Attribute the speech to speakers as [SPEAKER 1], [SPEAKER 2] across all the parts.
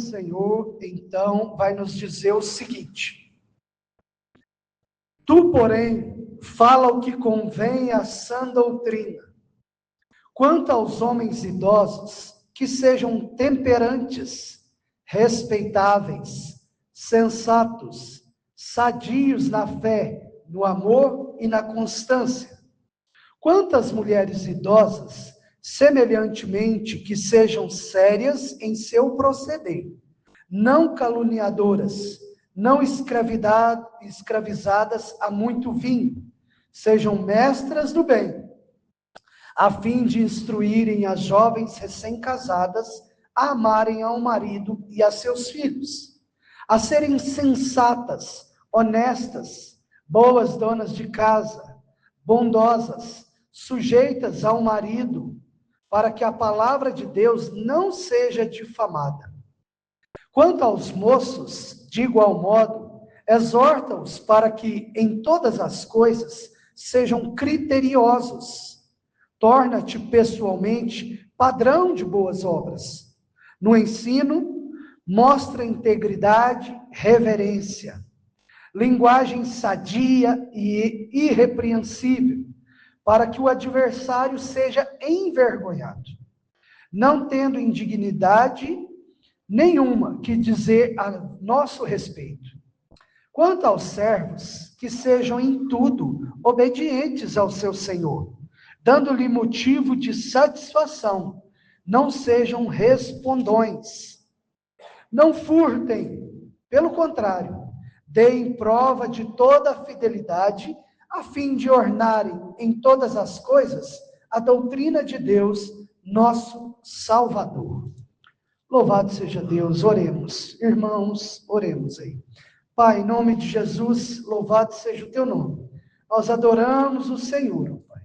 [SPEAKER 1] Senhor, então, vai nos dizer o seguinte: tu, porém, fala o que convém à sã doutrina. Quanto aos homens idosos, que sejam temperantes, respeitáveis, sensatos, sadios na fé, no amor e na constância. Quanto às mulheres idosas, semelhantemente, que sejam sérias em seu proceder, não caluniadoras, não escravizadas a muito vinho, sejam mestras do bem, a fim de instruírem as jovens recém-casadas a amarem ao marido e a seus filhos, a serem sensatas, honestas, boas donas de casa, bondosas, sujeitas ao marido, para que a palavra de Deus não seja difamada. Quanto aos moços, de igual modo, exorta-os para que em todas as coisas sejam criteriosos. Torna-te pessoalmente padrão de boas obras. No ensino, mostra integridade, reverência, linguagem sadia e irrepreensível, para que o adversário seja envergonhado, não tendo indignidade nenhuma que dizer a nosso respeito. Quanto aos servos, que sejam em tudo obedientes ao seu Senhor, dando-lhe motivo de satisfação, não sejam respondões, não furtem, pelo contrário, deem prova de toda a fidelidade, a fim de ornarem em todas as coisas a doutrina de Deus, nosso Salvador. Louvado seja Deus, oremos. Irmãos, oremos aí. Pai, em nome de Jesus, louvado seja o teu nome. Nós adoramos o Senhor, ó Pai,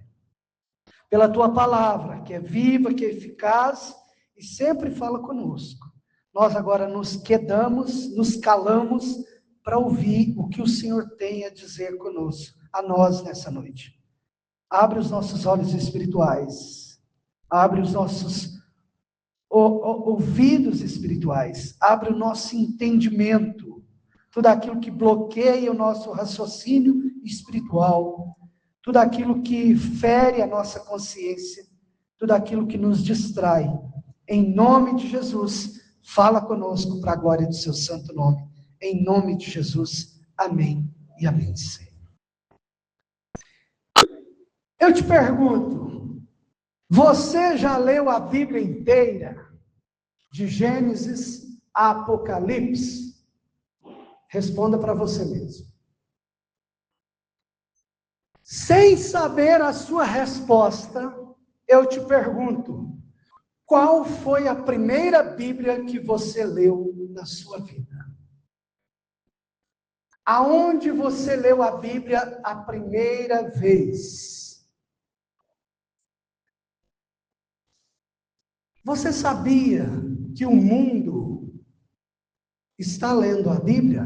[SPEAKER 1] pela tua palavra, que é viva, que é eficaz e sempre fala conosco. Nós agora nos quedamos, nos calamos para ouvir o que o Senhor tem a dizer conosco, a nós nessa noite. Abre os nossos olhos espirituais, abre os nossos ouvidos espirituais, abre o nosso entendimento, tudo aquilo que bloqueia o nosso raciocínio espiritual, tudo aquilo que fere a nossa consciência, tudo aquilo que nos distrai. Em nome de Jesus, fala conosco para a glória do seu santo nome. Em nome de Jesus, amém e amém, Senhor. Eu te pergunto, você já leu a Bíblia inteira, de Gênesis a Apocalipse? Responda para você mesmo. Sem saber a sua resposta, eu te pergunto, qual foi a primeira Bíblia que você leu na sua vida? Aonde você leu a Bíblia a primeira vez? Você sabia que o mundo está lendo a Bíblia?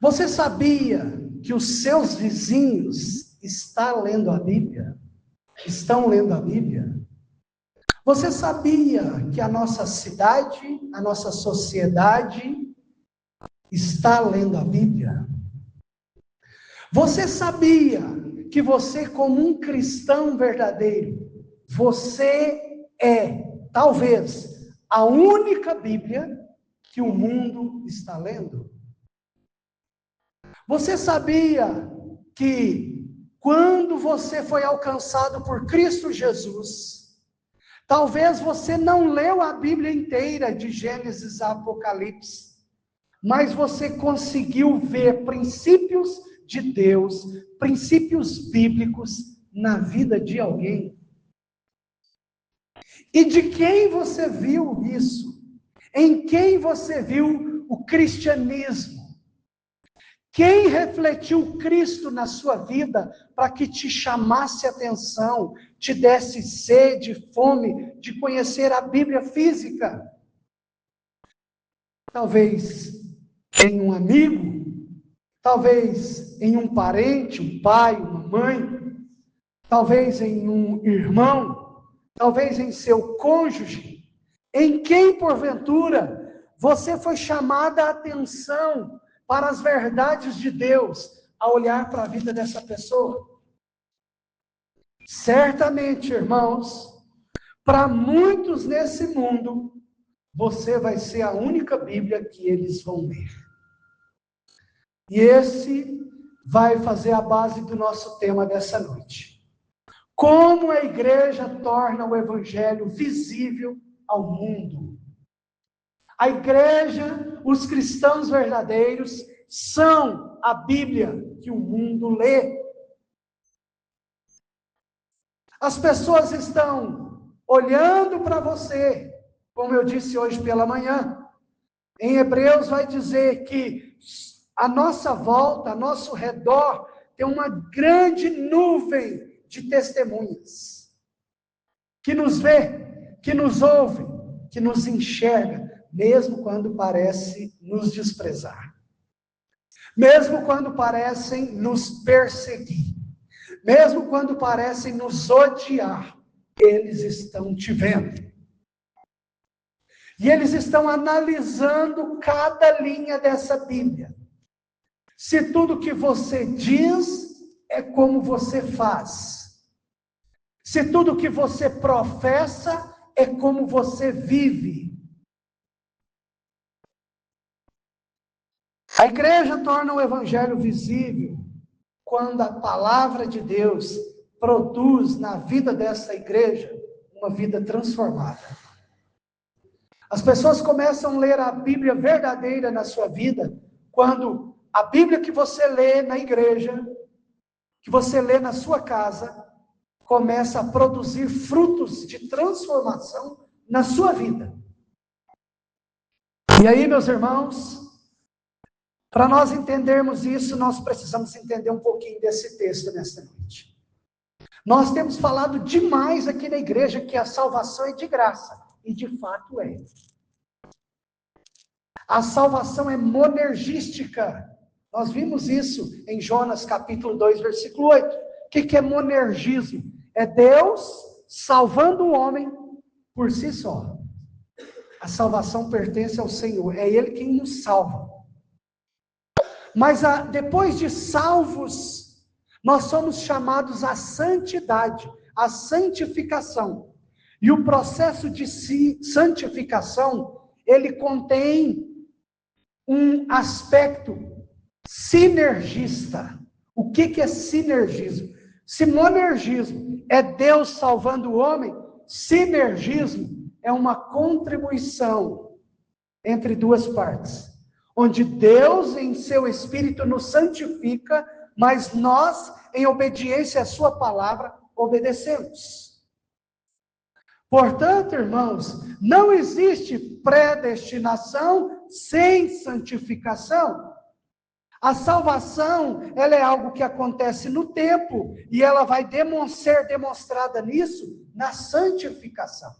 [SPEAKER 1] Você sabia que os seus vizinhos estão lendo a Bíblia? Estão lendo a Bíblia? Você sabia que a nossa cidade, a nossa sociedade está lendo a Bíblia? Você sabia que você, como um cristão verdadeiro, você é, talvez, a única Bíblia que o mundo está lendo? Você sabia que quando você foi alcançado por Cristo Jesus, talvez você não leu a Bíblia inteira, de Gênesis a Apocalipse, mas você conseguiu ver princípios de Deus, princípios bíblicos na vida de alguém? E de quem você viu isso? Em quem você viu o cristianismo? Quem refletiu Cristo na sua vida para que te chamasse atenção, te desse sede, fome de conhecer a Bíblia física? Talvez em um amigo, talvez em um parente, um pai, uma mãe, talvez em um irmão, talvez em seu cônjuge, Em quem, porventura, você foi chamada a atenção para as verdades de Deus ao olhar para a vida dessa pessoa? Certamente, irmãos, para muitos nesse mundo, você vai ser a única Bíblia que eles vão ler. E esse vai fazer a base do nosso tema dessa noite. Como a igreja torna o evangelho visível ao mundo. A igreja, os cristãos verdadeiros, são a Bíblia que o mundo lê. As pessoas estão olhando para você, como eu disse hoje pela manhã. Em Hebreus vai dizer que à nossa volta, ao nosso redor, tem uma grande nuvem de testemunhas, que nos vê, que nos ouve, que nos enxerga, mesmo quando parece nos desprezar, mesmo quando parecem nos perseguir, mesmo quando parecem nos odiar, eles estão te vendo. E eles estão analisando cada linha dessa Bíblia. Se tudo que você diz é como você faz. Se tudo que você professa é como você vive. A igreja torna o evangelho visível quando a palavra de Deus produz na vida dessa igreja uma vida transformada. As pessoas começam a ler a Bíblia verdadeira na sua vida quando a Bíblia que você lê na igreja, que você lê na sua casa, começa a produzir frutos de transformação na sua vida. E aí, meus irmãos, para nós entendermos isso, nós precisamos entender um pouquinho desse texto nesta noite. Nós temos falado demais aqui na igreja que a salvação é de graça, e de fato é. A salvação é monergística. Nós vimos isso em Jonas capítulo 2, versículo 8. O que é monergismo? É Deus salvando o homem por si só. A salvação pertence ao Senhor, é Ele quem nos salva. Mas depois de salvos, nós somos chamados à santidade, à santificação. E o processo de santificação, ele contém um aspecto sinergista. O que é sinergismo? Se monergismo é Deus salvando o homem, sinergismo é uma contribuição entre duas partes, onde Deus em seu Espírito nos santifica, mas nós, em obediência à sua palavra, obedecemos. Portanto, irmãos, não existe predestinação sem santificação. A salvação, ela é algo que acontece no tempo, e ela vai ser demonstrada nisso, na santificação.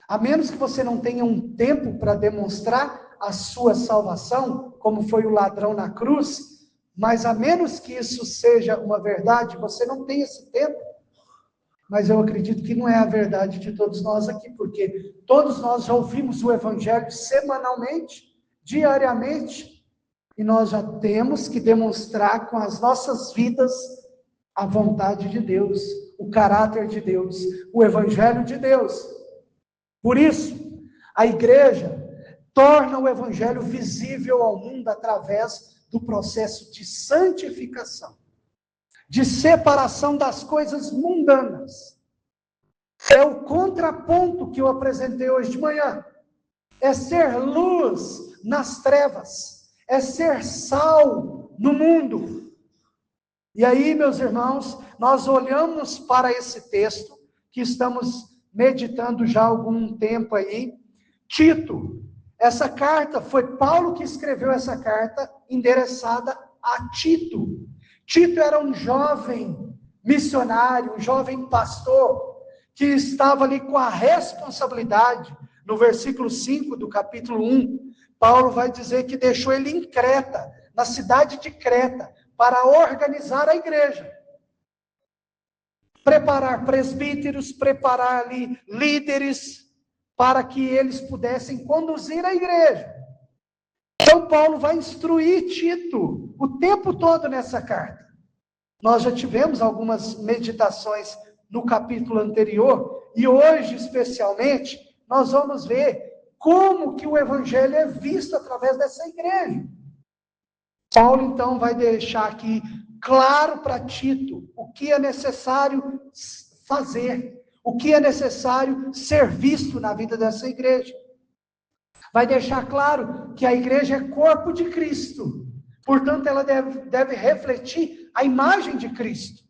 [SPEAKER 1] A menos que você não tenha um tempo para demonstrar a sua salvação, como foi o ladrão na cruz, mas a menos que isso seja uma verdade, você não tem esse tempo. Mas eu acredito que não é a verdade de todos nós aqui, porque todos nós já ouvimos o evangelho semanalmente, diariamente, e nós já temos que demonstrar com as nossas vidas a vontade de Deus, o caráter de Deus, o evangelho de Deus. Por isso, a igreja torna o evangelho visível ao mundo através do processo de santificação, de separação das coisas mundanas. É o contraponto que eu apresentei hoje de manhã. É ser luz nas trevas, é ser sal no mundo. E aí, meus irmãos, nós olhamos para esse texto que estamos meditando já há algum tempo aí, Tito. Essa carta, foi Paulo que escreveu essa carta endereçada a Tito. Tito era um jovem missionário, um jovem pastor, que estava ali com a responsabilidade, no versículo 5 do capítulo 1, Paulo vai dizer que deixou ele em Creta, na cidade de Creta, para organizar a igreja. Preparar presbíteros, preparar ali líderes, para que eles pudessem conduzir a igreja. Então, Paulo vai instruir Tito o tempo todo nessa carta. Nós já tivemos algumas meditações no capítulo anterior, e hoje, especialmente, nós vamos ver como que o evangelho é visto através dessa igreja. Paulo, então, vai deixar aqui claro para Tito o que é necessário fazer, o que é necessário ser visto na vida dessa igreja. Vai deixar claro que a igreja é corpo de Cristo, portanto, ela deve refletir a imagem de Cristo.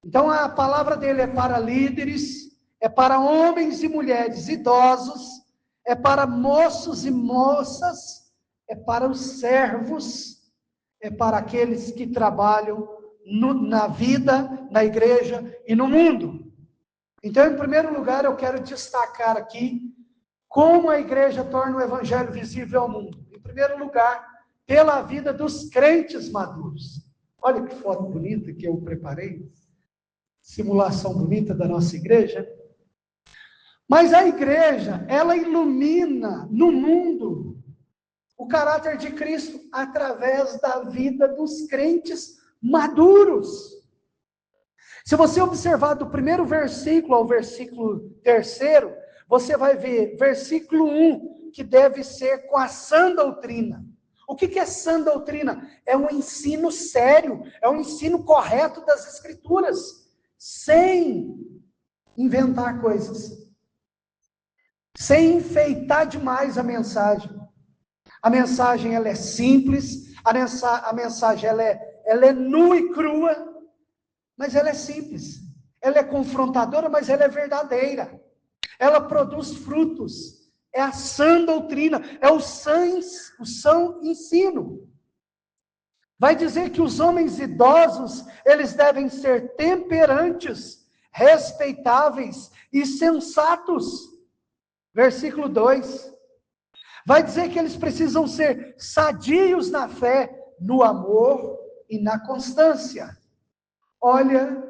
[SPEAKER 1] Então, a palavra dele é para líderes, é para homens e mulheres idosos, é para moços e moças, é para os servos, é para aqueles que trabalham na vida, na igreja e no mundo. Então, em primeiro lugar, eu quero destacar aqui como a igreja torna o evangelho visível ao mundo. Em primeiro lugar, pela vida dos crentes maduros. Olha que foto bonita que eu preparei. Simulação bonita da nossa igreja. Mas a igreja, ela ilumina no mundo o caráter de Cristo através da vida dos crentes maduros. Se você observar do primeiro versículo ao versículo 3, você vai ver versículo 1, que deve ser com a sã doutrina. O que é sã doutrina? É um ensino sério, é um ensino correto das Escrituras, sem inventar coisas, sem enfeitar demais a mensagem. A mensagem, ela é simples, a mensagem ela é nua e crua, mas ela é simples. Ela é confrontadora, mas ela é verdadeira. Ela produz frutos. É a sã doutrina, é o sã ensino. Vai dizer que os homens idosos, eles devem ser temperantes, respeitáveis e sensatos. Versículo 2. Vai dizer que eles precisam ser sadios na fé, no amor e na constância. Olha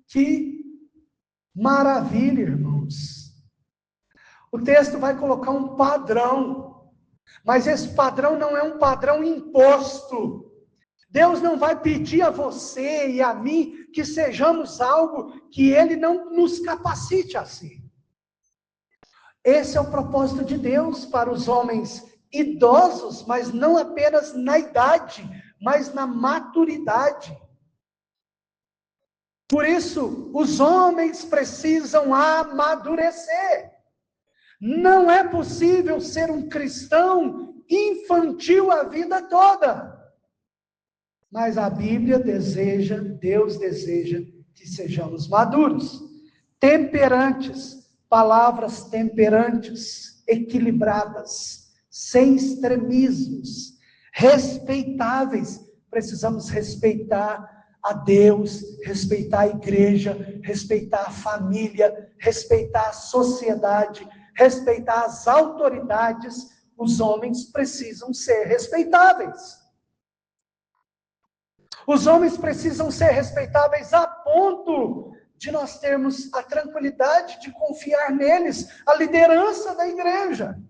[SPEAKER 1] que maravilha, irmãos. O texto vai colocar um padrão, mas esse padrão não é um padrão imposto. Deus não vai pedir a você e a mim que sejamos algo que Ele não nos capacite a ser. Esse é o propósito de Deus para os homens idosos, mas não apenas na idade, mas na maturidade. Por isso, os homens precisam amadurecer. Não é possível ser um cristão infantil a vida toda. Mas a Bíblia deseja, Deus deseja que sejamos maduros, temperantes, palavras temperantes, equilibradas, sem extremismos, respeitáveis. Precisamos respeitar a Deus, respeitar a igreja, respeitar a família, respeitar a sociedade, respeitar as autoridades. Os homens precisam ser respeitáveis. Os homens precisam ser respeitáveis a ponto de nós termos a tranquilidade de confiar neles, a liderança da igreja.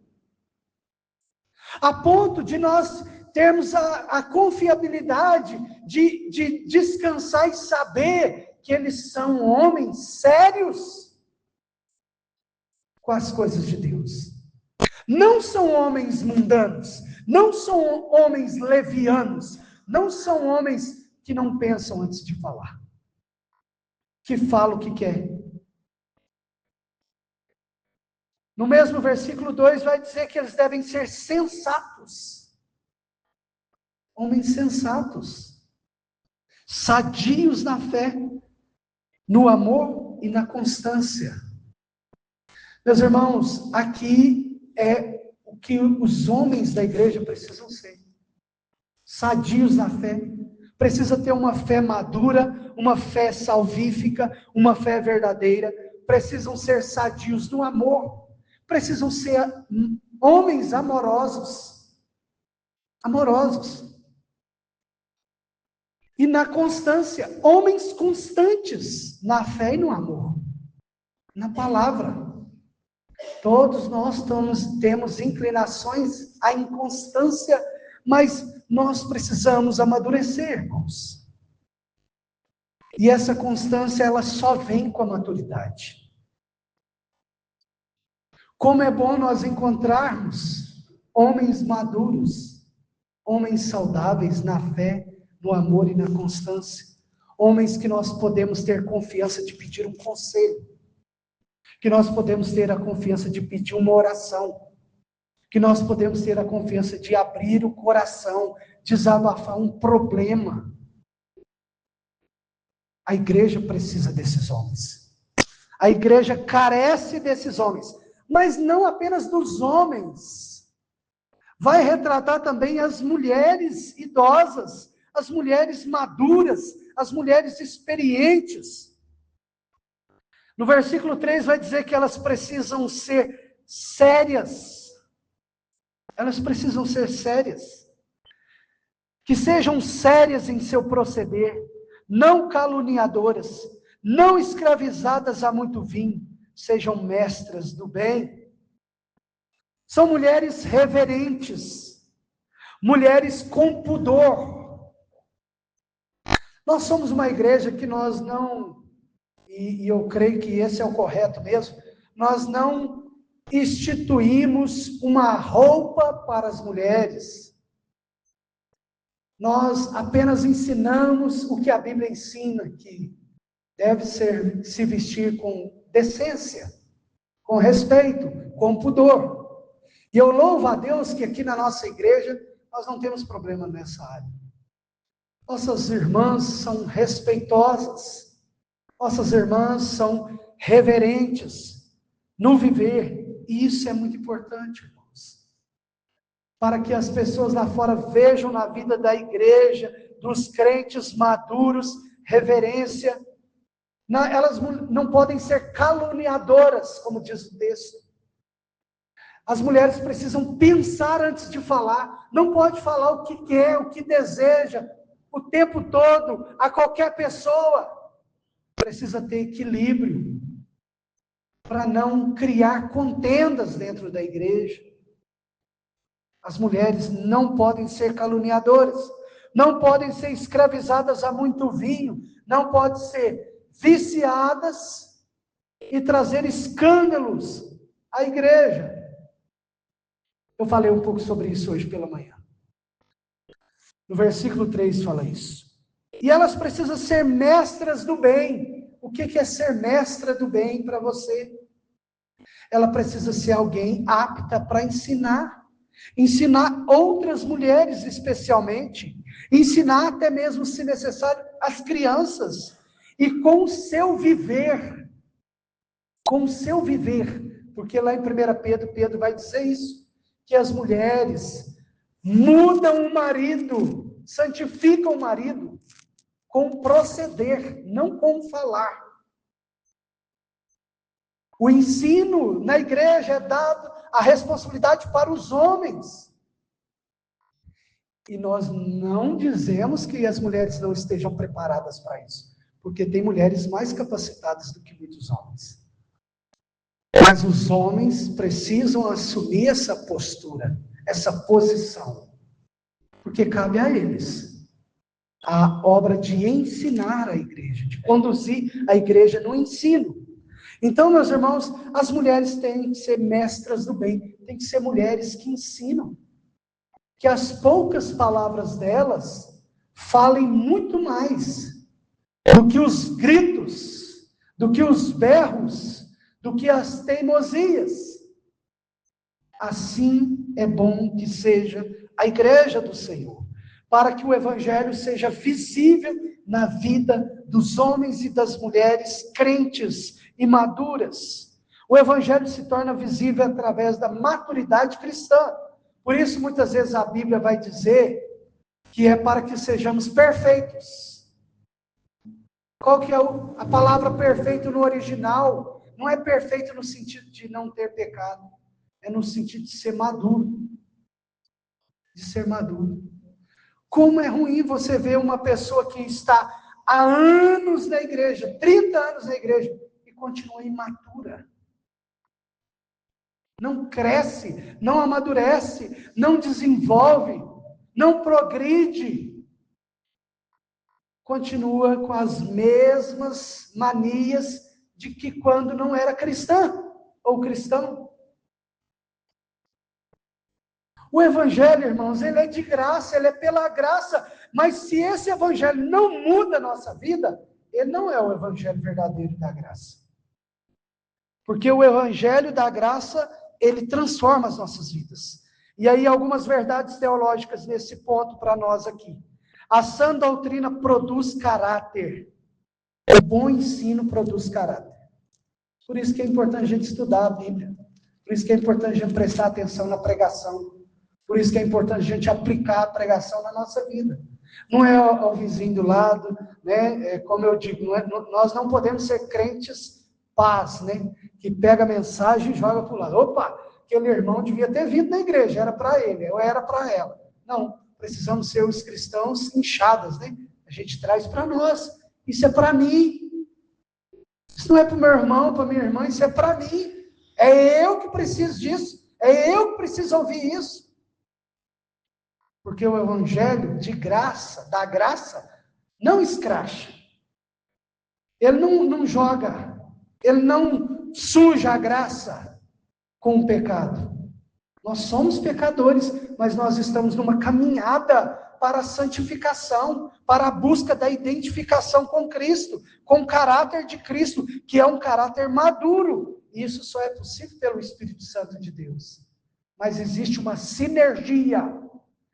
[SPEAKER 1] A ponto de nós termos a confiabilidade de descansar e saber que eles são homens sérios com as coisas de Deus. Não são homens mundanos, não são homens levianos, não são homens que não pensam antes de falar, que falam o que quer. No mesmo versículo 2 vai dizer que eles devem ser sensatos. Homens sensatos, sadios na fé, no amor e na constância. Meus irmãos, aqui é o que os homens da igreja precisam ser. Sadios na fé. Precisa ter uma fé madura, uma fé salvífica, uma fé verdadeira. Precisam ser sadios no amor. Precisam ser homens amorosos. Amorosos. E na constância, homens constantes na fé e no amor, na palavra. Todos nós temos inclinações à inconstância, mas nós precisamos amadurecer, irmãos. E essa constância, ela só vem com a maturidade. Como é bom nós encontrarmos homens maduros, homens saudáveis na fé, no amor e na constância. Homens que nós podemos ter confiança de pedir um conselho. Que nós podemos ter a confiança de pedir uma oração. Que nós podemos ter a confiança de abrir o coração, desabafar um problema. A igreja precisa desses homens. A igreja carece desses homens. Mas não apenas dos homens. Vai retratar também as mulheres idosas, as mulheres maduras, as mulheres experientes. No versículo 3 vai dizer que elas precisam ser sérias. Elas precisam ser sérias. Que sejam sérias em seu proceder, não caluniadoras, não escravizadas a muito vinho, sejam mestras do bem. São mulheres reverentes, mulheres com pudor. Nós somos uma igreja que nós não, e eu creio que esse é o correto mesmo, nós não instituímos uma roupa para as mulheres. Nós apenas ensinamos o que a Bíblia ensina, que deve se vestir com decência, com respeito, com pudor. E eu louvo a Deus que aqui na nossa igreja nós não temos problema nessa área. Nossas irmãs são respeitosas, nossas irmãs são reverentes no viver, e isso é muito importante, irmãos. Para que as pessoas lá fora vejam na vida da igreja, dos crentes maduros, reverência. Elas não podem ser caluniadoras, como diz o texto. As mulheres precisam pensar antes de falar. Não pode falar o que quer, o que deseja, o tempo todo, a qualquer pessoa. Precisa ter equilíbrio, para não criar contendas dentro da igreja. As mulheres não podem ser caluniadoras, não podem ser escravizadas a muito vinho, não podem ser viciadas e trazer escândalos à igreja. Eu falei um pouco sobre isso hoje pela manhã. No versículo 3 fala isso. E elas precisam ser mestras do bem. O que é ser mestra do bem para você? Ela precisa ser alguém apta para ensinar. Ensinar outras mulheres especialmente. Ensinar até mesmo, se necessário, as crianças. E com o seu viver. Com o seu viver. Porque lá em 1 Pedro, Pedro vai dizer isso. Que as mulheres mudam o marido, santificam o marido com proceder, não com falar. O ensino na igreja é dado a responsabilidade para os homens. E nós não dizemos que as mulheres não estejam preparadas para isso, porque tem mulheres mais capacitadas do que muitos homens. Mas os homens precisam assumir essa postura, essa posição, porque cabe a eles a obra de ensinar a igreja, de conduzir a igreja no ensino. Então, meus irmãos, as mulheres têm que ser mestras do bem, têm que ser mulheres que ensinam, que as poucas palavras delas falem muito mais do que os gritos, do que os berros, do que as teimosias. Assim é bom que seja a igreja do Senhor, para que o evangelho seja visível na vida dos homens e das mulheres crentes e maduras. O evangelho se torna visível através da maturidade cristã. Por isso, muitas vezes a Bíblia vai dizer que é para que sejamos perfeitos. Qual que é a palavra perfeito no original? Não é perfeito no sentido de não ter pecado, é no sentido de ser maduro. De ser maduro. Como é ruim você ver uma pessoa que está há anos na igreja, 30 anos na igreja, e continua imatura. não cresce, não amadurece, não desenvolve, não progride. Continua com as mesmas manias de que quando não era cristã ou cristão. O evangelho, irmãos, ele é de graça, ele é pela graça, mas se esse evangelho não muda a nossa vida, ele não é o evangelho verdadeiro da graça. Porque o evangelho da graça, ele transforma as nossas vidas. E aí algumas verdades teológicas nesse ponto para nós aqui. A sã doutrina produz caráter. O bom ensino produz caráter. Por isso que é importante a gente estudar a Bíblia. Por isso que é importante a gente prestar atenção na pregação. Por isso que é importante a gente aplicar a pregação na nossa vida. Não é ao vizinho do lado, né? Como eu digo, nós não podemos ser crentes paz, né? Que pega a mensagem e joga para o lado. Opa, aquele irmão devia ter vindo na igreja, era para ele, ou era para ela. Não, precisamos ser os cristãos inchadas, né? A gente traz para nós. Isso é para mim. Isso não é para o meu irmão, para minha irmã, isso é para mim. É eu que preciso disso. É eu que preciso ouvir isso. Porque o evangelho de graça, da graça, não escracha. Ele não joga, ele não suja a graça com o pecado. Nós somos pecadores, mas nós estamos numa caminhada para a santificação, para a busca da identificação com Cristo, com o caráter de Cristo, que é um caráter maduro. E isso só é possível pelo Espírito Santo de Deus. Mas existe uma sinergia,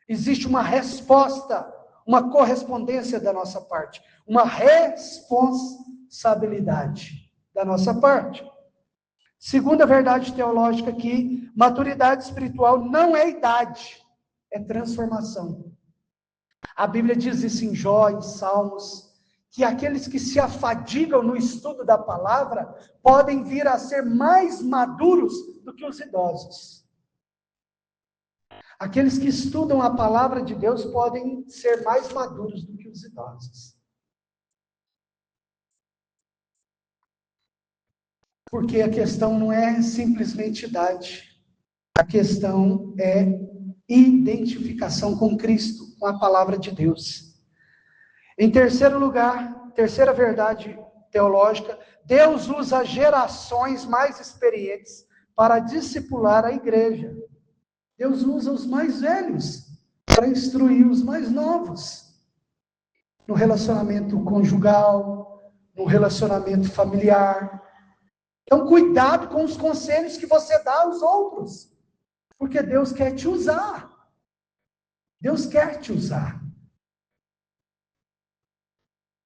[SPEAKER 1] existe uma resposta, uma correspondência da nossa parte, uma responsabilidade da nossa parte. Segunda verdade teológica aqui, maturidade espiritual não é idade, é transformação. A Bíblia diz isso em Jó, em Salmos, que aqueles que se afadigam no estudo da palavra podem vir a ser mais maduros do que os idosos. Aqueles que estudam a palavra de Deus podem ser mais maduros do que os idosos. Porque a questão não é simplesmente idade. A questão é identificação com Cristo, com a palavra de Deus. Em terceiro lugar, terceira verdade teológica, Deus usa gerações mais experientes para discipular a igreja. Deus usa os mais velhos para instruir os mais novos. No relacionamento conjugal, no relacionamento familiar. Então, cuidado com os conselhos que você dá aos outros. Porque Deus quer te usar. Deus quer te usar.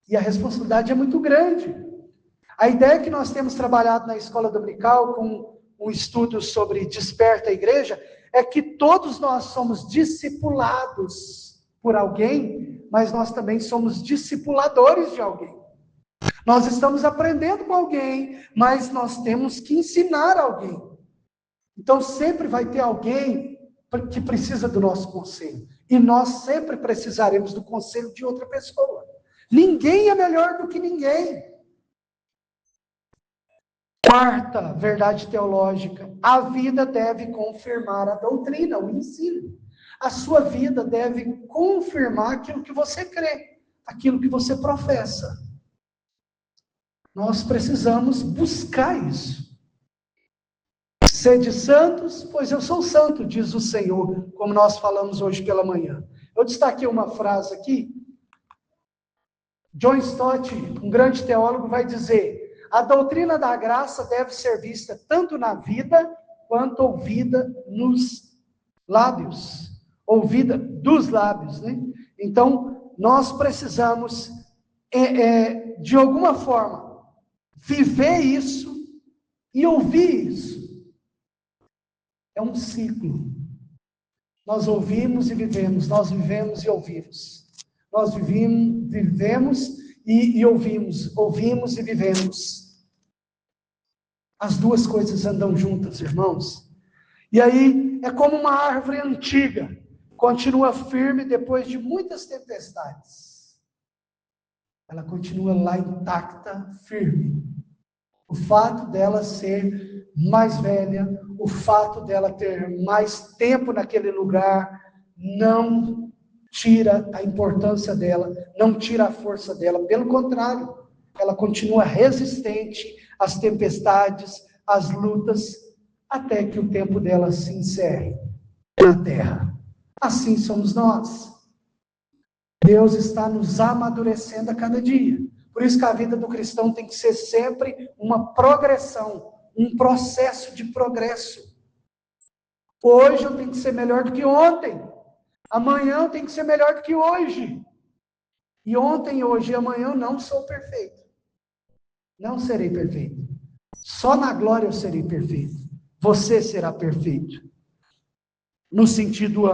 [SPEAKER 1] E a responsabilidade é muito grande. A ideia que nós temos trabalhado na escola dominical com um estudo sobre Desperta a Igreja é que todos nós somos discipulados por alguém, mas nós também somos discipuladores de alguém. Nós estamos aprendendo com alguém, mas nós temos que ensinar alguém. Então sempre vai ter alguém que precisa do nosso conselho. E nós sempre precisaremos do conselho de outra pessoa. Ninguém é melhor do que ninguém. Quarta verdade teológica, a vida deve confirmar a doutrina, o ensino. A sua vida deve confirmar aquilo que você crê, aquilo que você professa. Nós precisamos buscar isso. Sede santos, pois eu sou santo, diz o Senhor, como nós falamos hoje pela manhã. Eu destaquei uma frase aqui. John Stott, um grande teólogo, vai dizer: a doutrina da graça deve ser vista tanto na vida, quanto ouvida nos lábios. Ouvida dos lábios, né? Então, nós precisamos, de alguma forma, viver isso e ouvir isso. É um ciclo. Nós ouvimos e vivemos, nós vivemos e ouvimos. Nós vivemos e ouvimos, ouvimos e vivemos. As duas coisas andam juntas, irmãos. E aí, é como uma árvore antiga, continua firme depois de muitas tempestades. Ela continua lá intacta, firme. O fato dela ser mais velha, o fato dela ter mais tempo naquele lugar, não tira a importância dela, não tira a força dela, pelo contrário, ela continua resistente às tempestades, às lutas, até que o tempo dela se encerre na terra. Assim somos nós. Deus está nos amadurecendo a cada dia. Por isso que a vida do cristão tem que ser sempre uma progressão, um processo de progresso. Hoje eu tenho que ser melhor do que ontem. Amanhã eu tenho que ser melhor do que hoje. E ontem, hoje e amanhã eu não sou perfeito. Não serei perfeito. Só na glória eu serei perfeito. Você será perfeito. No sentido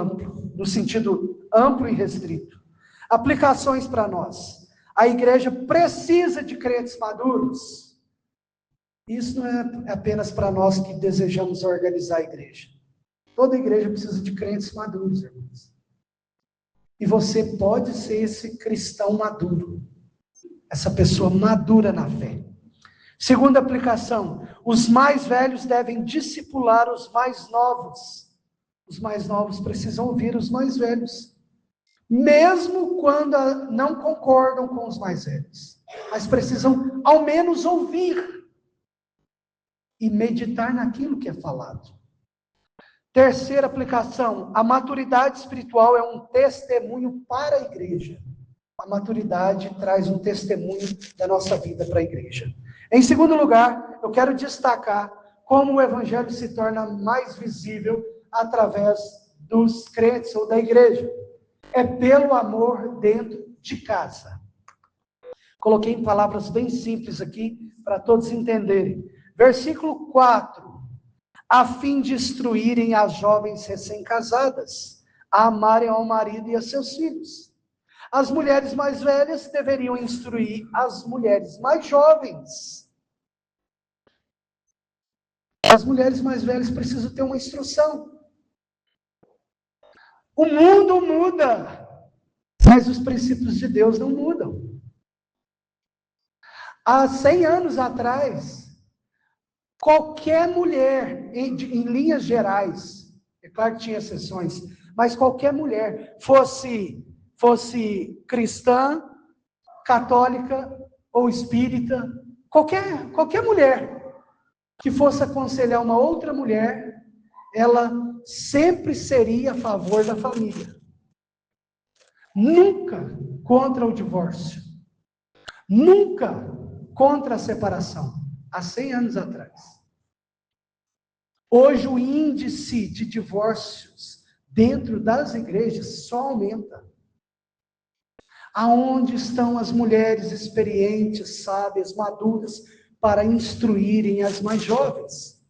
[SPEAKER 1] amplo e restrito. Aplicações para nós. A igreja precisa de crentes maduros. Isso não é apenas para nós que desejamos organizar a igreja. Toda igreja precisa de crentes maduros, irmãos. E você pode ser esse cristão maduro. Essa pessoa madura na fé. Segunda aplicação, os mais velhos devem discipular os mais novos. Os mais novos precisam ouvir os mais velhos. Mesmo quando não concordam com os mais velhos. Mas precisam, ao menos, ouvir. E meditar naquilo que é falado. Terceira aplicação, a maturidade espiritual é um testemunho para a igreja. A maturidade traz um testemunho da nossa vida para a igreja. Em segundo lugar, eu quero destacar como o evangelho se torna mais visível através dos crentes ou da igreja. É pelo amor dentro de casa. Coloquei em palavras bem simples aqui, para todos entenderem. Versículo 4. A fim de instruírem as jovens recém-casadas, a amarem ao marido e a seus filhos. As mulheres mais velhas deveriam instruir as mulheres mais jovens. As mulheres mais velhas precisam ter uma instrução. O mundo muda, mas os princípios de Deus não mudam. Há 100 anos atrás, qualquer mulher, em linhas gerais, é claro que tinha exceções, mas qualquer mulher, fosse cristã, católica ou espírita, qualquer mulher que fosse aconselhar uma outra mulher, ela sempre seria a favor da família. Nunca contra o divórcio. Nunca contra a separação. Há 100 anos atrás. Hoje o índice de divórcios dentro das igrejas só aumenta. Aonde estão as mulheres experientes, sábias, maduras, para instruírem as mais jovens?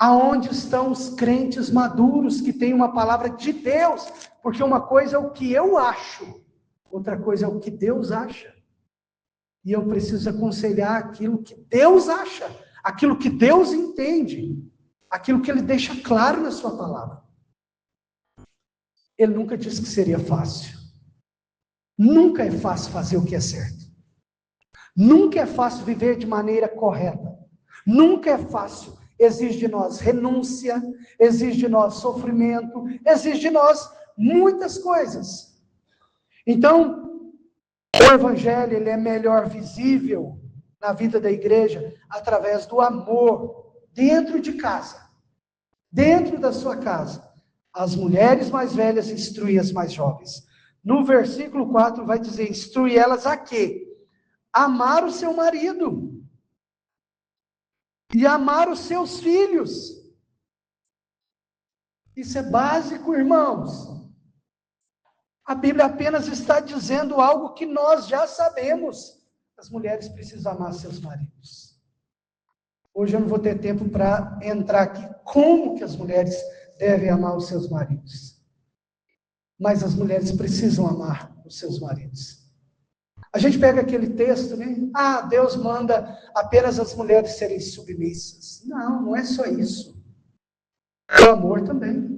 [SPEAKER 1] Aonde estão os crentes maduros que têm uma palavra de Deus? Porque uma coisa é o que eu acho, outra coisa é o que Deus acha. E eu preciso aconselhar aquilo que Deus acha, aquilo que Deus entende, aquilo que Ele deixa claro na sua palavra. Ele nunca disse que seria fácil. Nunca é fácil fazer o que é certo. Nunca é fácil viver de maneira correta. Nunca é fácil. Exige de nós renúncia, exige de nós sofrimento, exige de nós muitas coisas. Então, o evangelho ele é melhor visível na vida da igreja através do amor dentro de casa. Dentro da sua casa. As mulheres mais velhas instruem as mais jovens. No versículo 4 vai dizer, instrui elas a quê? Amar o seu marido. E amar os seus filhos. Isso é básico, irmãos. A Bíblia apenas está dizendo algo que nós já sabemos. As mulheres precisam amar seus maridos. Hoje eu não vou ter tempo para entrar aqui como que as mulheres devem amar os seus maridos. Mas as mulheres precisam amar os seus maridos. A gente pega aquele texto, né? Ah, Deus manda apenas as mulheres serem submissas. Não, não é só isso. O amor também.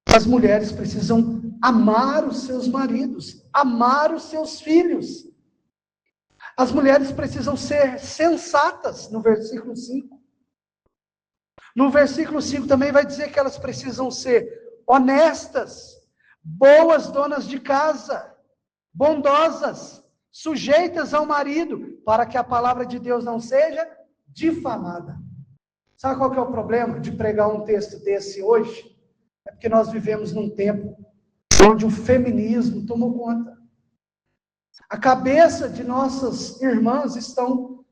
[SPEAKER 1] As mulheres precisam amar os seus maridos, amar os seus filhos. As mulheres precisam ser sensatas, no versículo 5. No versículo 5 também vai dizer que elas precisam ser honestas, boas donas de casa, bondosas, sujeitas ao marido, para que a palavra de Deus não seja difamada. Sabe qual que é o problema de pregar um texto desse hoje? É porque nós vivemos num tempo onde o feminismo tomou conta. A cabeça de nossas irmãs estão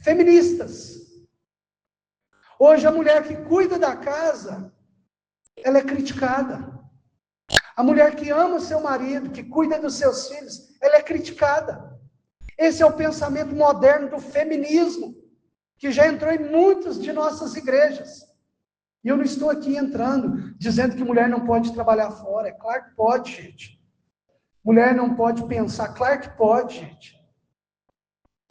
[SPEAKER 1] feministas. Hoje a mulher que cuida da casa, ela é criticada. A mulher que ama seu marido, que cuida dos seus filhos, ela é criticada. Esse é o pensamento moderno do feminismo, que já entrou em muitas de nossas igrejas. E eu não estou aqui entrando, dizendo que mulher não pode trabalhar fora. É claro que pode, gente. Mulher não pode pensar. Claro que pode, gente.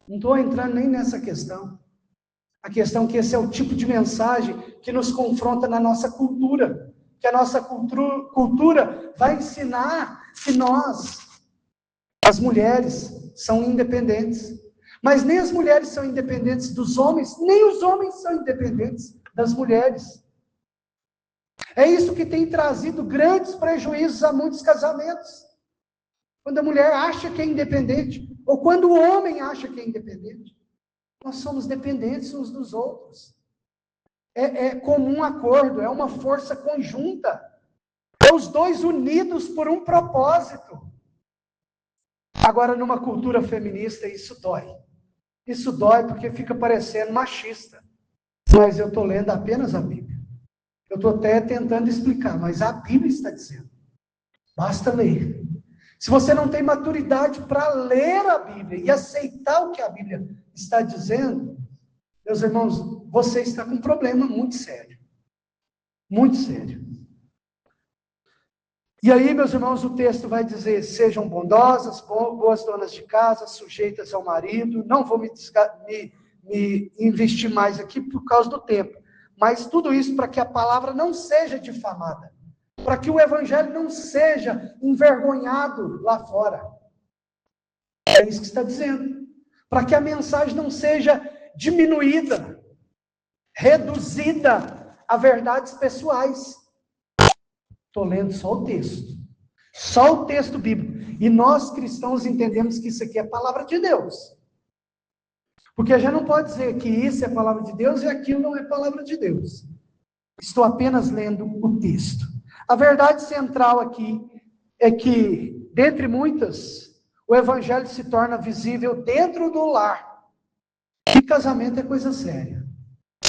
[SPEAKER 1] Não estou entrando nem nessa questão. A questão é que esse é o tipo de mensagem que nos confronta na nossa cultura. Que a nossa cultura vai ensinar que nós, as mulheres, são independentes. Mas nem as mulheres são independentes dos homens, nem os homens são independentes das mulheres. É isso que tem trazido grandes prejuízos a muitos casamentos. Quando a mulher acha que é independente, ou quando o homem acha que é independente. Nós somos dependentes uns dos outros. É comum acordo, é uma força conjunta. É os dois unidos por um propósito. Agora, numa cultura feminista, isso dói. Isso dói porque fica parecendo machista. Mas eu estou lendo apenas a Bíblia. Eu estou até tentando explicar, mas a Bíblia está dizendo. Basta ler. Se você não tem maturidade para ler a Bíblia e aceitar o que a Bíblia está dizendo, meus irmãos, você está com um problema muito sério. Muito sério. E aí, meus irmãos, o texto vai dizer, sejam bondosas, boas donas de casa, sujeitas ao marido. Não vou me investir mais aqui por causa do tempo. Mas tudo isso para que a palavra não seja difamada. Para que o evangelho não seja envergonhado lá fora. É isso que está dizendo. Para que a mensagem não seja diminuída, reduzida a verdades pessoais. Estou lendo só o texto. Só o texto bíblico. E nós cristãos entendemos que isso aqui é a palavra de Deus. Porque a gente não pode dizer que isso é a palavra de Deus e aquilo não é a palavra de Deus. Estou apenas lendo o texto. A verdade central aqui é que, dentre muitas, o evangelho se torna visível dentro do lar. E casamento é coisa séria.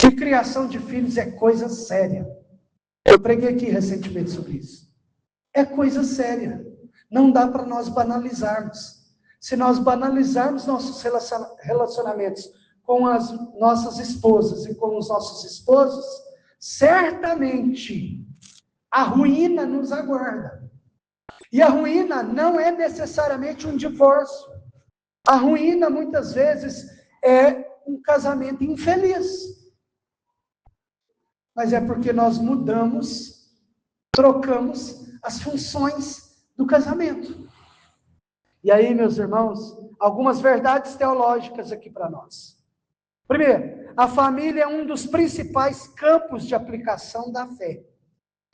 [SPEAKER 1] E criação de filhos é coisa séria. Eu preguei aqui recentemente sobre isso. É coisa séria. Não dá para nós banalizarmos. Se nós banalizarmos nossos relacionamentos com as nossas esposas e com os nossos esposos, certamente a ruína nos aguarda. E a ruína não é necessariamente um divórcio. A ruína, muitas vezes, é um casamento infeliz. Mas é porque nós mudamos, trocamos as funções do casamento. E aí, meus irmãos, algumas verdades teológicas aqui para nós. Primeiro, a família é um dos principais campos de aplicação da fé.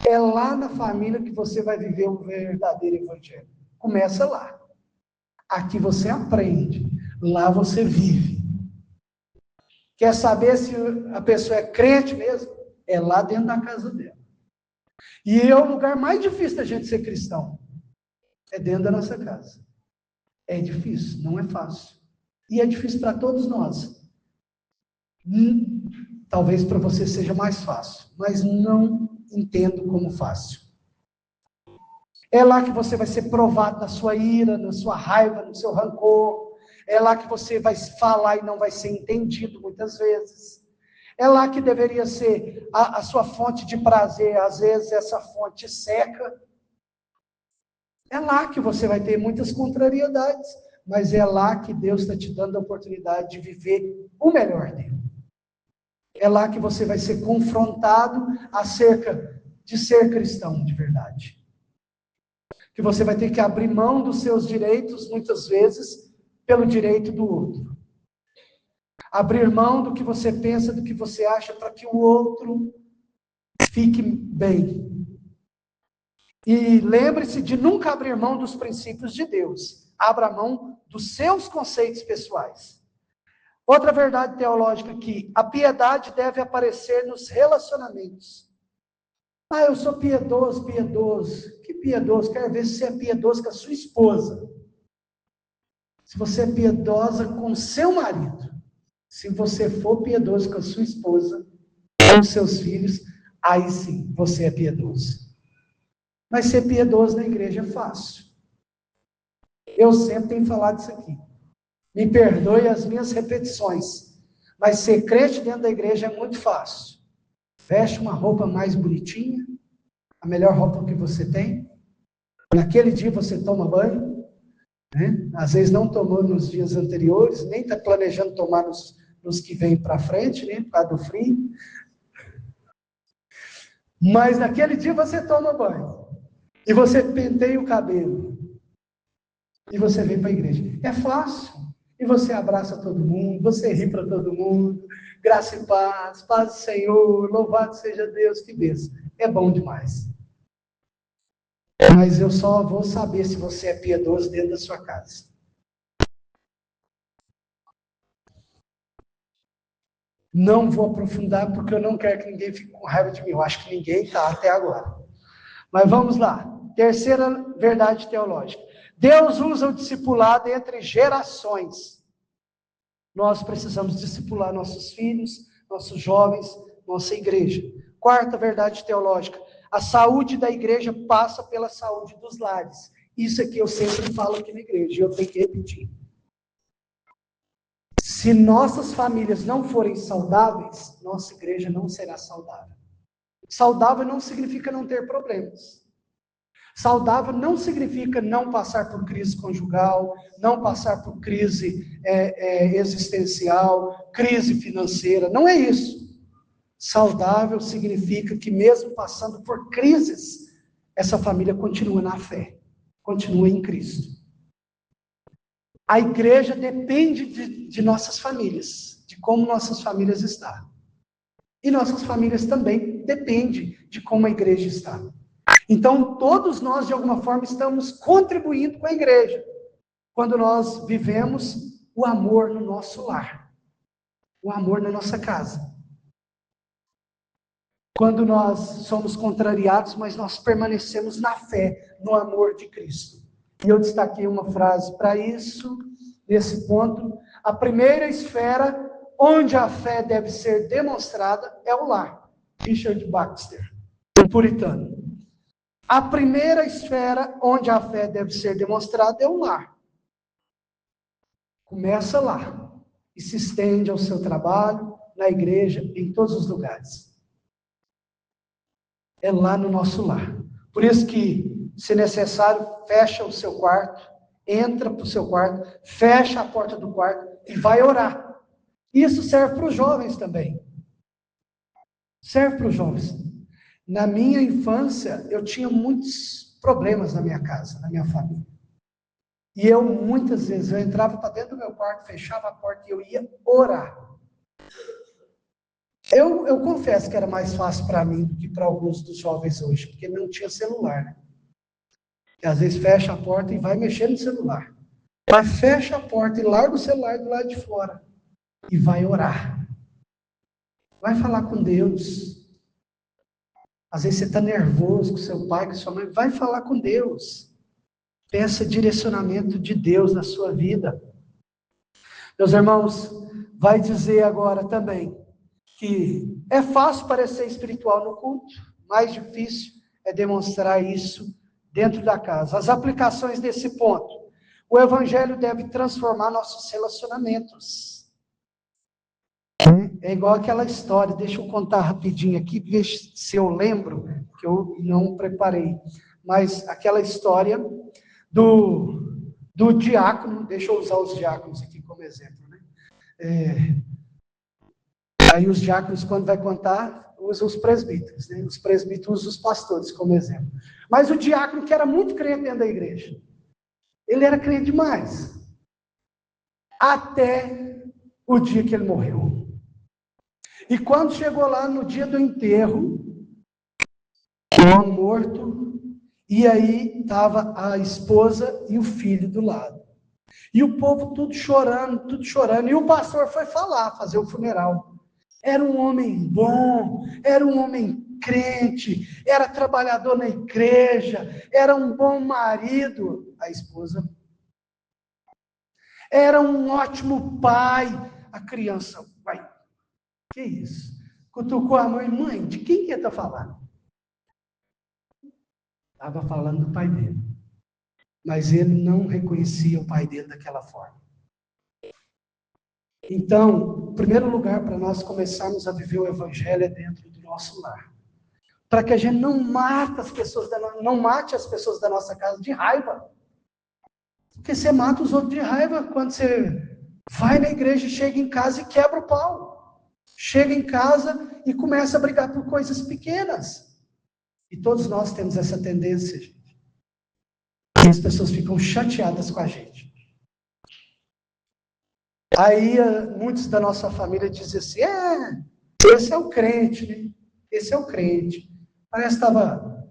[SPEAKER 1] É lá na família que você vai viver o verdadeiro evangelho. Começa lá. Aqui você aprende, lá você vive. Quer saber se a pessoa é crente mesmo? É lá dentro da casa dela. E é o lugar mais difícil da gente ser cristão. É dentro da nossa casa. É difícil, não é fácil. E é difícil para todos nós. Talvez para você seja mais fácil, mas não entendo como fácil. É lá que você vai ser provado na sua ira, na sua raiva, no seu rancor. É lá que você vai falar e não vai ser entendido muitas vezes. É lá que deveria ser a sua fonte de prazer, às vezes essa fonte seca. É lá que você vai ter muitas contrariedades, mas é lá que Deus está te dando a oportunidade de viver o melhor dele. É lá que você vai ser confrontado acerca de ser cristão de verdade. Que você vai ter que abrir mão dos seus direitos, muitas vezes, pelo direito do outro. Abrir mão do que você pensa, do que você acha, para que o outro fique bem. E lembre-se de nunca abrir mão dos princípios de Deus. Abra mão dos seus conceitos pessoais. Outra verdade teológica aqui: a piedade deve aparecer nos relacionamentos. Eu sou piedoso. Que piedoso? Quero ver se você é piedoso com a sua esposa. Se você é piedosa com o seu marido. Se você for piedoso com a sua esposa, com os seus filhos, aí sim, você é piedoso. Mas ser piedoso na igreja é fácil. Eu sempre tenho falado isso aqui. Me perdoe as minhas repetições, mas ser crente dentro da igreja é muito fácil. Veste uma roupa mais bonitinha, a melhor roupa que você tem. Naquele dia você toma banho, né? Às vezes não tomou nos dias anteriores, nem está planejando tomar nos que vêm para frente, né? Por causa do frio. Mas naquele dia você toma banho. E você penteia o cabelo. E você vem para a igreja. É fácil. E você abraça todo mundo, você ri para todo mundo. Graça e paz, paz do Senhor, louvado seja Deus, que bênção. É bom demais. Mas eu só vou saber se você é piedoso dentro da sua casa. Não vou aprofundar porque eu não quero que ninguém fique com raiva de mim. Eu acho que ninguém está até agora. Mas vamos lá. Terceira verdade teológica. Deus usa o discipulado entre gerações. Nós precisamos discipular nossos filhos, nossos jovens, nossa igreja. Quarta verdade teológica. A saúde da igreja passa pela saúde dos lares. Isso aqui eu sempre falo aqui na igreja e eu tenho que repetir. Se nossas famílias não forem saudáveis, nossa igreja não será saudável. Saudável não significa não ter problemas. Saudável não significa não passar por crise conjugal, não passar por crise existencial, crise financeira. Não é isso. Saudável significa que mesmo passando por crises, essa família continua na fé, continua em Cristo. A igreja depende de nossas famílias, de como nossas famílias estão. E nossas famílias também dependem de como a igreja está. Então, todos nós, de alguma forma, estamos contribuindo com a igreja, quando nós vivemos o amor no nosso lar, o amor na nossa casa. Quando nós somos contrariados, mas nós permanecemos na fé, no amor de Cristo. E eu destaquei uma frase para isso, nesse ponto. A primeira esfera onde a fé deve ser demonstrada é o lar. Richard Baxter, um puritano. A primeira esfera onde a fé deve ser demonstrada é o lar. Começa lá e se estende ao seu trabalho, na igreja, em todos os lugares. É lá no nosso lar. Por isso que, se necessário, fecha o seu quarto, entra para o seu quarto, fecha a porta do quarto e vai orar. Isso serve para os jovens também. Serve para os jovens. Na minha infância, eu tinha muitos problemas na minha casa, na minha família. E eu, muitas vezes, eu entrava para dentro do meu quarto, fechava a porta e eu ia orar. Eu confesso que era mais fácil para mim do que para alguns dos jovens hoje, porque não tinha celular, né? E às vezes fecha a porta e vai mexer no celular. Mas fecha a porta e larga o celular do lado de fora. E vai orar. Vai falar com Deus. Às vezes você está nervoso com seu pai, com sua mãe. Vai falar com Deus. Peça direcionamento de Deus na sua vida. Meus irmãos, vai dizer agora também que é fácil parecer espiritual no culto, mais difícil é demonstrar isso dentro da casa. As aplicações desse ponto. O evangelho deve transformar nossos relacionamentos. É igual aquela história, deixa eu contar rapidinho aqui, ver se eu lembro, que eu não preparei. Mas aquela história do diácono, deixa eu usar os diáconos aqui como exemplo, né? Aí os diáconos, quando vai contar, usam os presbíteros, né? Os presbíteros usam os pastores como exemplo. Mas o diácono, que era muito crente dentro da igreja, ele era crente demais. até o dia que ele morreu. E quando chegou lá no dia do enterro, o homem morto, e aí estava a esposa e o filho do lado. E o povo tudo chorando, e o pastor foi fazer o funeral. Era um homem bom, era um homem crente, era trabalhador na igreja, era um bom marido. A esposa era um ótimo pai. A criança, vai, que isso? Cutucou a mãe, de quem que ele está falando? Estava falando do pai dele. Mas ele não reconhecia o pai dele daquela forma. Então, o primeiro lugar para nós começarmos a viver o evangelho é dentro do nosso lar. Para que a gente não mate as pessoas da nossa casa de raiva. Porque você mata os outros de raiva quando você vai na igreja, chega em casa e quebra o pau. Chega em casa e começa a brigar por coisas pequenas. E todos nós temos essa tendência, gente. E as pessoas ficam chateadas com a gente. Aí muitos da nossa família dizem assim, esse é o crente, né? Esse é o crente. Parece que estava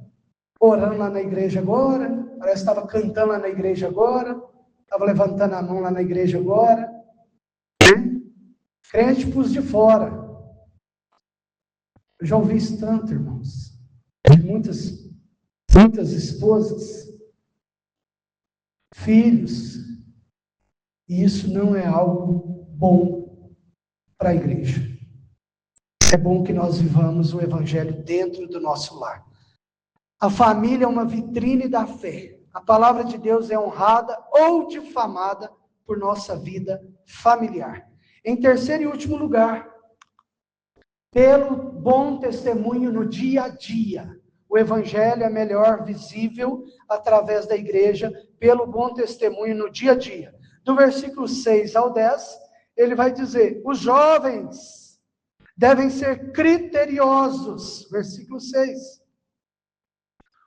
[SPEAKER 1] orando lá na igreja agora, parece que estava cantando lá na igreja agora, estava levantando a mão lá na igreja agora. Crente pus de fora. Eu já ouvi isso tanto, irmãos, de muitas esposas, filhos, e isso não é algo bom para a igreja. É bom que nós vivamos o evangelho dentro do nosso lar. A família é uma vitrine da fé. A palavra de Deus é honrada ou difamada por nossa vida familiar. Em terceiro e último lugar, pelo bom testemunho no dia a dia. O evangelho é melhor visível através da igreja, pelo bom testemunho no dia a dia. Do versículo 6 ao 10, ele vai dizer, os jovens devem ser criteriosos. Versículo 6.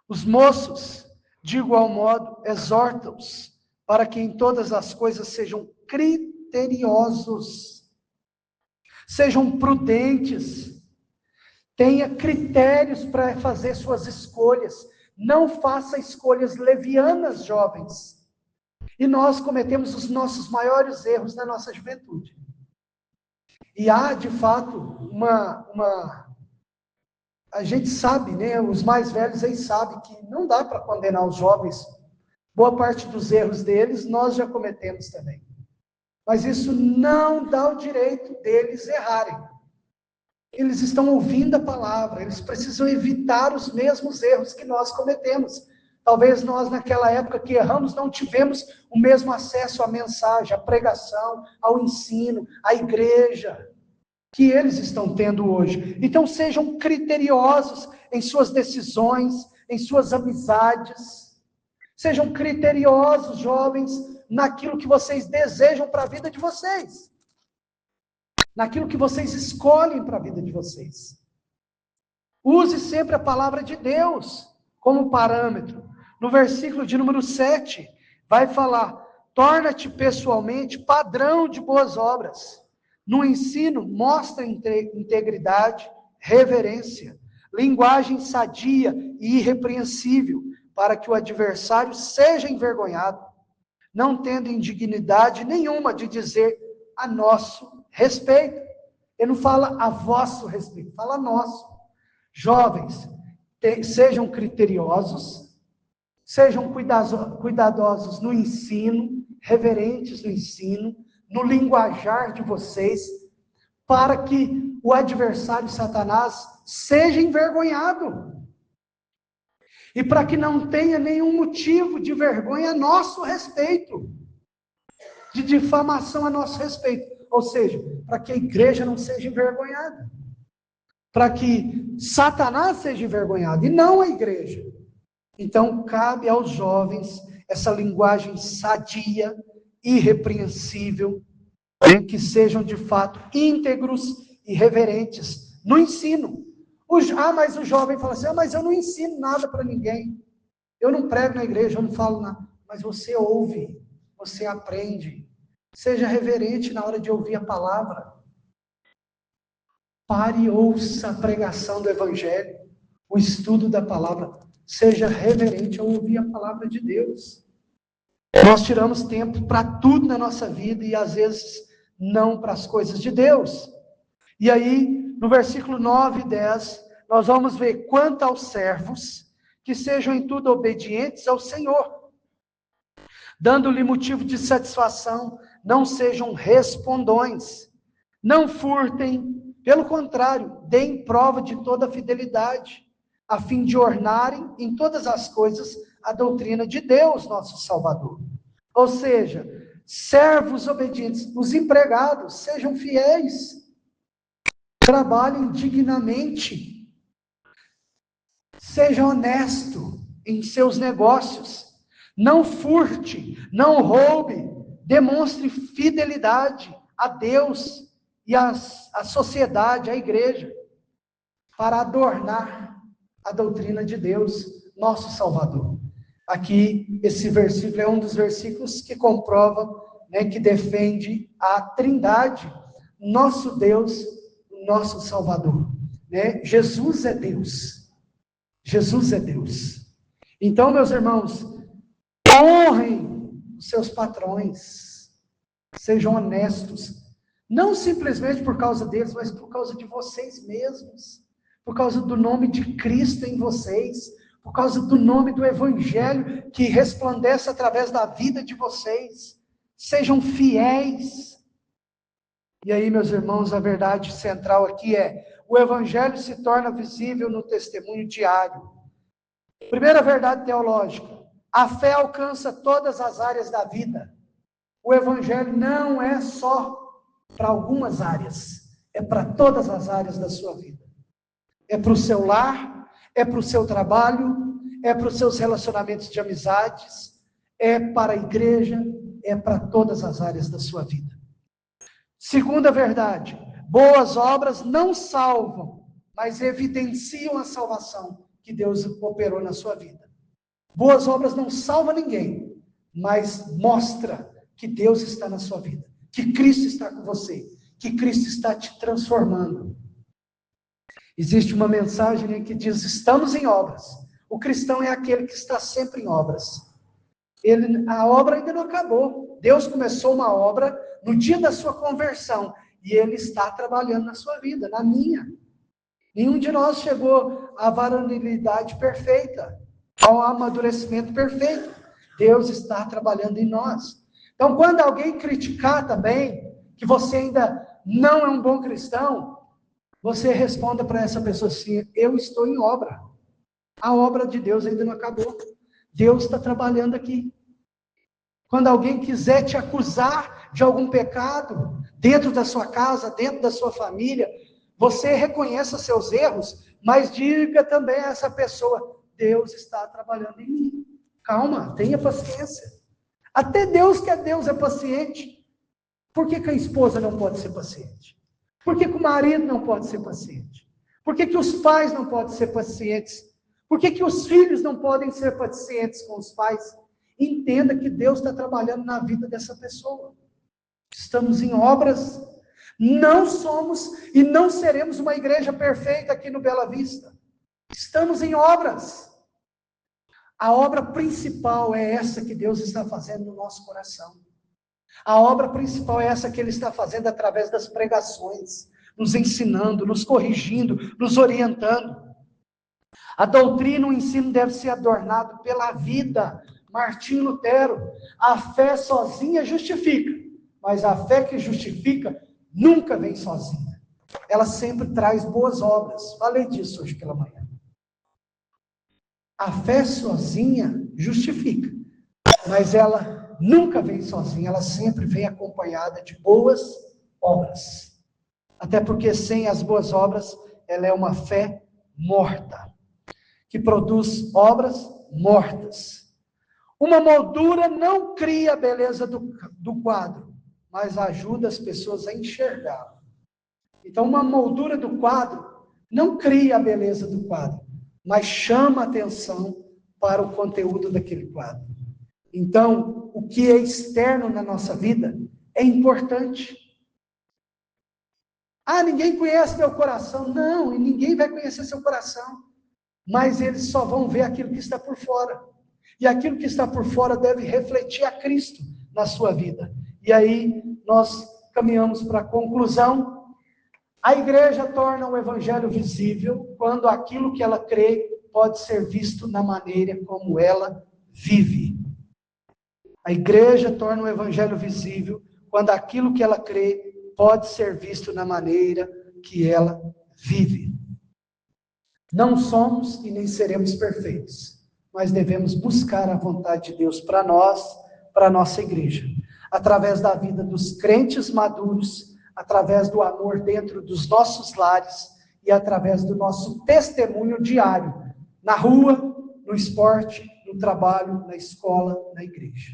[SPEAKER 1] Os moços, de igual modo, exortam-os para que em todas as coisas sejam criteriosos, sejam prudentes, tenha critérios para fazer suas escolhas. Não faça escolhas levianas, jovens. E nós cometemos os nossos maiores erros na nossa juventude. E há, de fato, a gente sabe, né? Os mais velhos aí sabem que não dá para condenar os jovens. Boa parte dos erros deles nós já cometemos também. Mas isso não dá o direito deles errarem. Eles estão ouvindo a palavra, eles precisam evitar os mesmos erros que nós cometemos. Talvez nós, naquela época que erramos, não tivemos o mesmo acesso à mensagem, à pregação, ao ensino, à igreja, que eles estão tendo hoje. Então, sejam criteriosos em suas decisões, em suas amizades. Sejam criteriosos, jovens, naquilo que vocês desejam para a vida de vocês. Naquilo que vocês escolhem para a vida de vocês. Use sempre a palavra de Deus como parâmetro. No versículo de número 7, vai falar, torna-te pessoalmente padrão de boas obras. No ensino, mostra integridade, reverência, linguagem sadia e irrepreensível, para que o adversário seja envergonhado, não tendo indignidade nenhuma de dizer a nosso respeito. Ele não fala a vosso respeito, fala a nosso. Jovens, sejam criteriosos, sejam cuidadosos no ensino, reverentes no ensino, no linguajar de vocês, para que o adversário Satanás seja envergonhado. E para que não tenha nenhum motivo de vergonha a nosso respeito, de difamação a nosso respeito. Ou seja, para que a igreja não seja envergonhada. Para que Satanás seja envergonhado e não a igreja. Então, cabe aos jovens essa linguagem sadia, irrepreensível, que sejam de fato íntegros e reverentes no ensino. Mas o jovem fala assim, mas eu não ensino nada para ninguém. Eu não prego na igreja, eu não falo nada. Mas você ouve, você aprende. Seja reverente na hora de ouvir a palavra. Pare e ouça a pregação do Evangelho, o estudo da palavra. Seja reverente ao ouvir a palavra de Deus. Nós tiramos tempo para tudo na nossa vida e às vezes não para as coisas de Deus. E aí, no versículo 9 e 10, nós vamos ver quanto aos servos, que sejam em tudo obedientes ao Senhor, dando-lhe motivo de satisfação, não sejam respondões, não furtem, pelo contrário, deem prova de toda fidelidade, a fim de ornarem em todas as coisas a doutrina de Deus, nosso Salvador. Ou seja, servos obedientes, os empregados, sejam fiéis, trabalhem dignamente, seja honesto em seus negócios, não furte, não roube, demonstre fidelidade a Deus e à sociedade, à igreja, para adornar a doutrina de Deus, nosso Salvador. Aqui, esse versículo é um dos versículos que comprova, que defende a Trindade, nosso Deus, nosso Salvador. Jesus é Deus. Jesus é Deus. Então, meus irmãos, honrem os seus patrões, sejam honestos, não simplesmente por causa deles, mas por causa de vocês mesmos, por causa do nome de Cristo em vocês, por causa do nome do Evangelho que resplandece através da vida de vocês. Sejam fiéis. E aí, meus irmãos, a verdade central aqui é: o Evangelho se torna visível no testemunho diário. Primeira verdade teológica: a fé alcança todas as áreas da vida. O Evangelho não é só para algumas áreas, é para todas as áreas da sua vida. É para o seu lar, é para o seu trabalho, é para os seus relacionamentos de amizades, é para a igreja, é para todas as áreas da sua vida. Segunda verdade: boas obras não salvam, mas evidenciam a salvação que Deus operou na sua vida. Boas obras não salvam ninguém, mas mostra que Deus está na sua vida, que Cristo está com você, que Cristo está te transformando. Existe uma mensagem que diz: estamos em obras. O cristão é aquele que está sempre em obras. A obra ainda não acabou. Deus começou uma obra no dia da sua conversão, e Ele está trabalhando na sua vida, na minha. Nenhum de nós chegou à varonilidade perfeita, ao amadurecimento perfeito. Deus está trabalhando em nós. Então, quando alguém criticar também que você ainda não é um bom cristão, você responda para essa pessoa assim: eu estou em obra. A obra de Deus ainda não acabou. Deus está trabalhando aqui. Quando alguém quiser te acusar de algum pecado, dentro da sua casa, dentro da sua família, você reconheça seus erros, mas diga também a essa pessoa: Deus está trabalhando em mim. Calma, tenha paciência. Até Deus, que é Deus, é paciente. Por que a esposa não pode ser paciente? Por que o marido não pode ser paciente? Por que os pais não podem ser pacientes? Por que os filhos não podem ser pacientes com os pais? Entenda que Deus está trabalhando na vida dessa pessoa. Estamos em obras. Não somos e não seremos uma igreja perfeita aqui no Bela Vista. Estamos em obras. A obra principal é essa que Deus está fazendo no nosso coração. A obra principal é essa que Ele está fazendo através das pregações, nos ensinando, nos corrigindo, nos orientando. A doutrina, o ensino deve ser adornado pela vida. Martinho Lutero: a fé sozinha justifica, mas a fé que justifica nunca vem sozinha. Ela sempre traz boas obras. Falei disso hoje pela manhã. A fé sozinha justifica, mas ela nunca vem sozinha, ela sempre vem acompanhada de boas obras. Até porque sem as boas obras, ela é uma fé morta, que produz obras mortas. Uma moldura não cria a beleza do quadro, mas ajuda as pessoas a enxergá-lo. Então, uma moldura do quadro não cria a beleza do quadro, mas chama a atenção para o conteúdo daquele quadro. Então, o que é externo na nossa vida é importante. Ah, ninguém conhece meu coração. Não, e ninguém vai conhecer seu coração. Mas eles só vão ver aquilo que está por fora. E aquilo que está por fora deve refletir a Cristo na sua vida. E aí nós caminhamos para a conclusão. A igreja torna o evangelho visível quando aquilo que ela crê pode ser visto na maneira como ela vive. A igreja torna o evangelho visível quando aquilo que ela crê pode ser visto na maneira que ela vive. Não somos e nem seremos perfeitos, mas devemos buscar a vontade de Deus para nós, para a nossa igreja, através da vida dos crentes maduros, através do amor dentro dos nossos lares e através do nosso testemunho diário, na rua, no esporte, no trabalho, na escola, na igreja.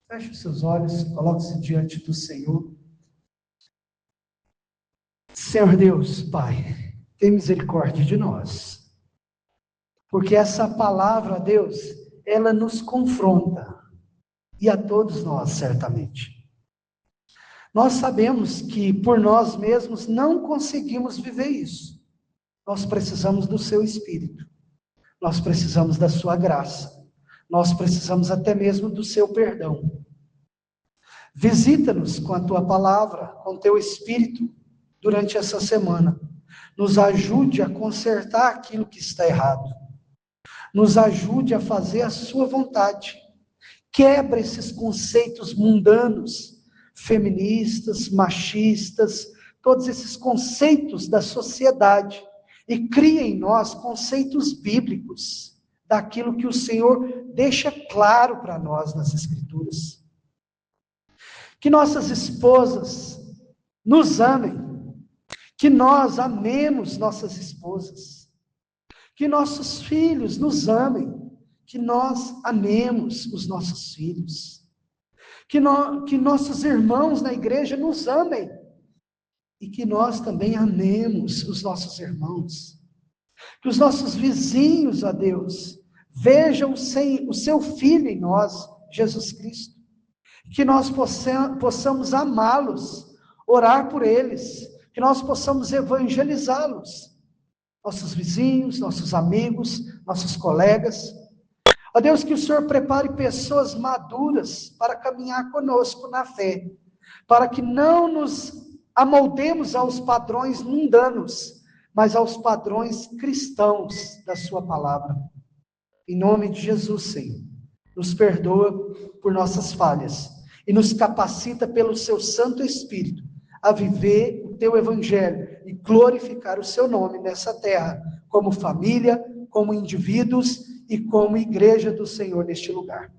[SPEAKER 1] Feche os seus olhos, coloque-se diante do Senhor. Senhor Deus, Pai, tem misericórdia de nós. Porque essa palavra, Deus, ela nos confronta. E a todos nós, certamente. Nós sabemos que por nós mesmos não conseguimos viver isso. Nós precisamos do seu Espírito. Nós precisamos da sua graça. Nós precisamos até mesmo do seu perdão. Visita-nos com a tua palavra, com o teu Espírito, durante essa semana. Nos ajude a consertar aquilo que está errado. Nos ajude a fazer a sua vontade. Quebra esses conceitos mundanos, feministas, machistas, todos esses conceitos da sociedade e cria em nós conceitos bíblicos, daquilo que o Senhor deixa claro para nós nas Escrituras. Que nossas esposas nos amem, que nós amemos nossas esposas, que nossos filhos nos amem, que nós amemos os nossos filhos, que nossos irmãos na igreja nos amem, e que nós também amemos os nossos irmãos, que os nossos vizinhos, ó Deus, vejam o seu Filho em nós, Jesus Cristo, que nós possamos amá-los, orar por eles, que nós possamos evangelizá-los, nossos vizinhos, nossos amigos, nossos colegas. Ó Deus, que o Senhor prepare pessoas maduras para caminhar conosco na fé, para que não nos amoldemos aos padrões mundanos, mas aos padrões cristãos da sua palavra. Em nome de Jesus, Senhor, nos perdoa por nossas falhas e nos capacita pelo seu Santo Espírito a viver o teu evangelho e glorificar o seu nome nessa terra, como família, como indivíduos e como igreja do Senhor neste lugar.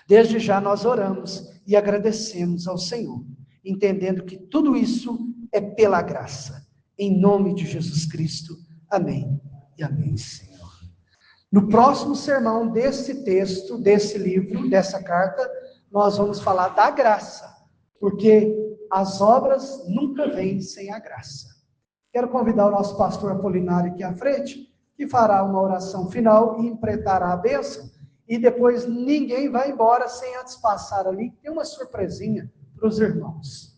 [SPEAKER 1] Desde já nós oramos e agradecemos ao Senhor, entendendo que tudo isso é pela graça. Em nome de Jesus Cristo. Amém e amém, Senhor. No próximo sermão desse texto, desse livro, dessa carta, nós vamos falar da graça, porque as obras nunca vêm sem a graça. Quero convidar o nosso pastor Apolinário aqui à frente, que fará uma oração final e empretará a bênção, e depois ninguém vai embora sem antes passar ali, tem uma surpresinha para os irmãos.